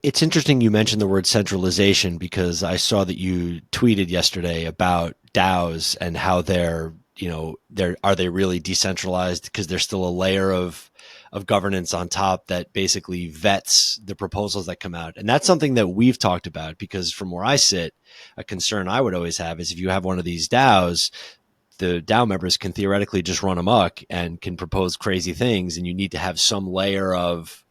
It's interesting you mentioned the word centralization because I saw that you tweeted yesterday about DAOs and how they're are they really decentralized because there's still a layer of governance on top that basically vets the proposals that come out. And that's something that we've talked about because from where I sit, a concern I would always have is if you have one of these DAOs, the DAO members can theoretically just run amok and can propose crazy things, and you need to have some layer of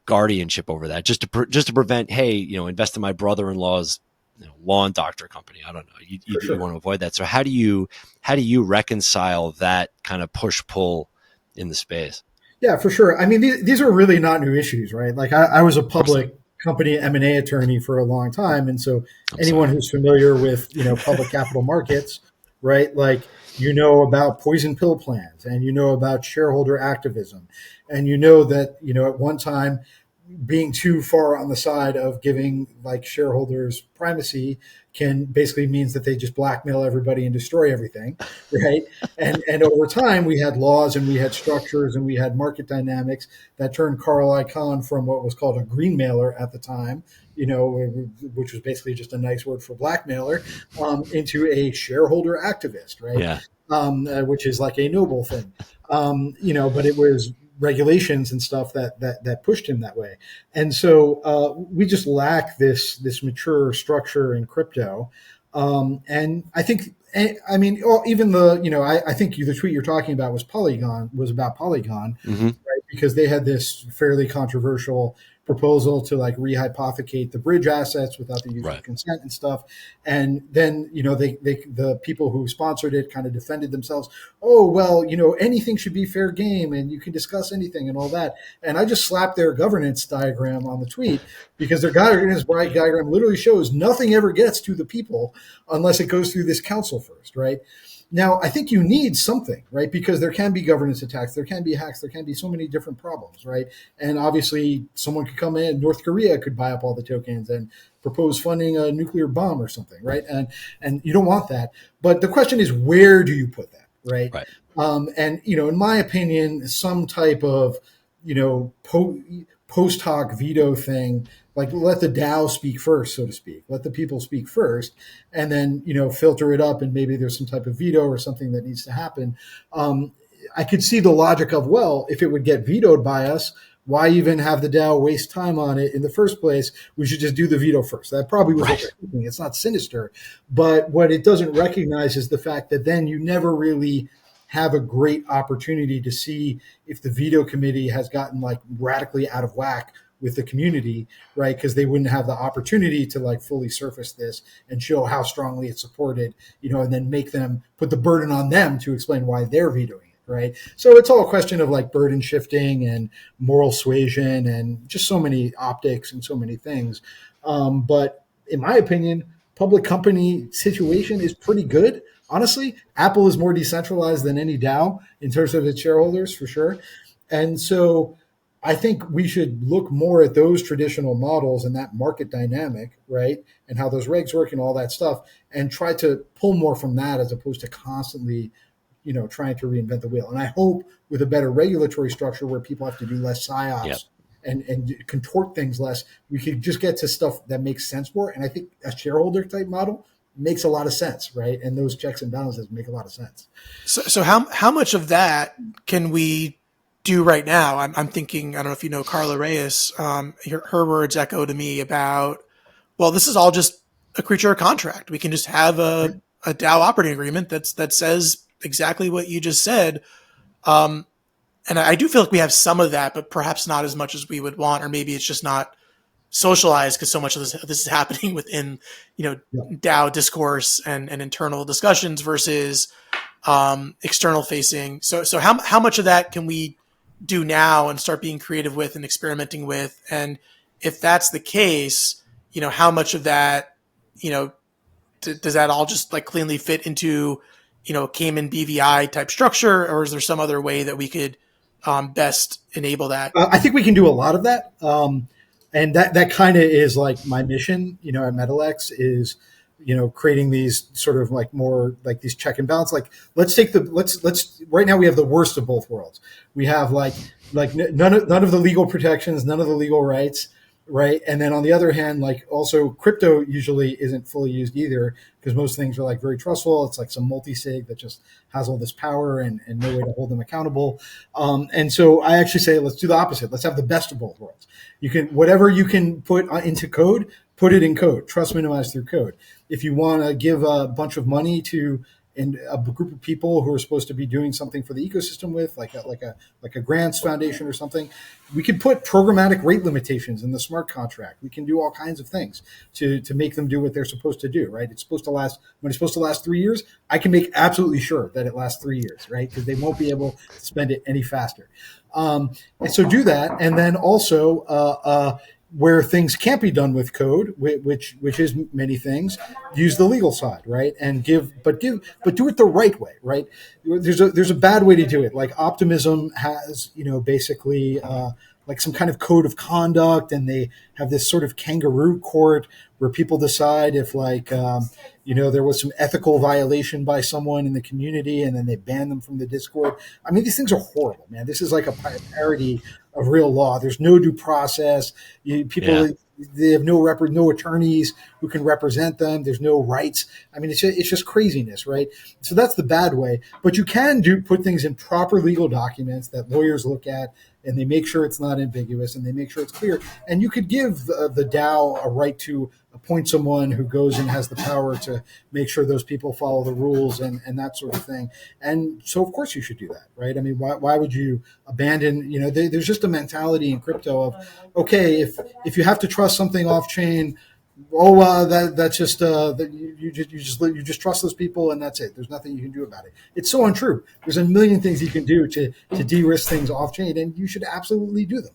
guardianship over that just to prevent, hey, invest in my brother-in-law's lawn doctor company. I don't know, For you sure. want to avoid that. So how do you reconcile that kind of push pull in the space? Yeah, for sure. I mean, these are really not new issues, right? Like I was a Of course not. public company M&A attorney for a long time, and so I'm anyone sorry. who's familiar with public capital markets, right? Like you know about poison pill plans, and you know about shareholder activism, and you know that at one time being too far on the side of giving like shareholders primacy can basically means that they just blackmail everybody and destroy everything, right? And over time we had laws and we had structures and we had market dynamics that turned Carl Icahn from what was called a green mailer at the time, which was basically just a nice word for blackmailer, into a shareholder activist, right? Yeah. Which is like a noble thing, but it was regulations and stuff that pushed him that way. And so we just lack this mature structure in crypto. And I think, I mean, even I think the tweet you're talking about was about Polygon, Hmm. right? Because they had this fairly controversial proposal to like rehypothecate the bridge assets without the user's Right. consent and stuff. And then, the people who sponsored it kind of defended themselves. Oh, well, anything should be fair game and you can discuss anything and all that. And I just slapped their governance diagram on the tweet because their governance diagram literally shows nothing ever gets to the people unless it goes through this council first, right? Now, I think you need something, right? Because there can be governance attacks, there can be hacks, there can be so many different problems, right? And obviously, someone could come in, North Korea could buy up all the tokens and propose funding a nuclear bomb or something, right? And you don't want that. But the question is, where do you put that, right? Right. And in my opinion, some type of you know po- post hoc veto thing, like let the DAO speak first, so to speak. Let the people speak first, and then filter it up, and maybe there's some type of veto or something that needs to happen. I could see the logic of, well, if it would get vetoed by us, why even have the DAO waste time on it in the first place? We should just do the veto first. That probably was what they're Right. thinking. It's not sinister, but what it doesn't recognize is the fact that then you never really have a great opportunity to see if the veto committee has gotten like radically out of whack with the community, right? Because they wouldn't have the opportunity to like fully surface this and show how strongly it's supported, and then make them put the burden on them to explain why they're vetoing it, right? So it's all a question of like burden shifting and moral suasion and just so many optics and so many things. But in my opinion, public company situation is pretty good. Honestly, Apple is more decentralized than any DAO in terms of its shareholders, for sure. And so I think we should look more at those traditional models and that market dynamic, right? And how those regs work and all that stuff, and try to pull more from that as opposed to constantly, trying to reinvent the wheel. And I hope with a better regulatory structure where people have to do less Yep. psyops and contort things less, we could just get to stuff that makes sense more. And I think a shareholder type model makes a lot of sense, right? And those checks and balances make a lot of sense. So how much of that can we do right now? I'm thinking, I don't know if you know Carla Reyes. Her words echo to me about, well, this is all just a creature of contract. We can just have a DAO operating agreement that says exactly what you just said. Um, and I do feel like we have some of that, but perhaps not as much as we would want, or maybe it's just not socialized because so much of this is happening within, Yeah. DAO discourse and internal discussions versus external facing. So how much of that can we do now and start being creative with and experimenting with? And if that's the case, how much of that, does that all just like cleanly fit into, Cayman BVI type structure, or is there some other way that we could best enable that? I think we can do a lot of that. And that kind of is like my mission, at MetaLex is, creating these sort of like more like these check and balance. Like let's right now we have the worst of both worlds. We have like none of the legal protections, none of the legal rights, right? And then on the other hand, like also crypto usually isn't fully used either, because most things are like very trustful. It's like some multi-sig that just has all this power and no way to hold them accountable. And so I actually say, let's do the opposite. Let's have the best of both worlds. You can, whatever you can put into code, put it in code. Trust minimized through code. If you want to give a bunch of money to and a group of people who are supposed to be doing something for the ecosystem with, like a grants foundation or something, we could put programmatic rate limitations in the smart contract. We can do all kinds of things to make them do what they're supposed to do, right? It's supposed to last, when it's supposed to last 3 years, I can make absolutely sure that it lasts 3 years, right? Because they won't be able to spend it any faster. And so do that, and then also where things can't be done with code, which is many things, use the legal side, right? And but do it the right way, right? There's a bad way to do it. Like Optimism has, basically like some kind of code of conduct, and they have this sort of kangaroo court where people decide if there was some ethical violation by someone in the community, and then they ban them from the Discord. I mean, these things are horrible, man. This is like a parody of real law. There's no due process. People, they have no attorneys who can represent them. There's no rights. I mean, it's just craziness, right? So that's the bad way. But you can put things in proper legal documents that lawyers look at, and they make sure it's not ambiguous, and they make sure it's clear. And you could give the DAO a right to appoint someone who goes and has the power to make sure those people follow the rules and that sort of thing. And so, of course, you should do that, right? I mean, why would you abandon? There's just a mentality in crypto of, okay, if you have to trust something off chain, that's just that you just trust those people, and that's it. There's nothing you can do about it. It's so untrue. There's a million things you can do to de-risk things off chain, and you should absolutely do them.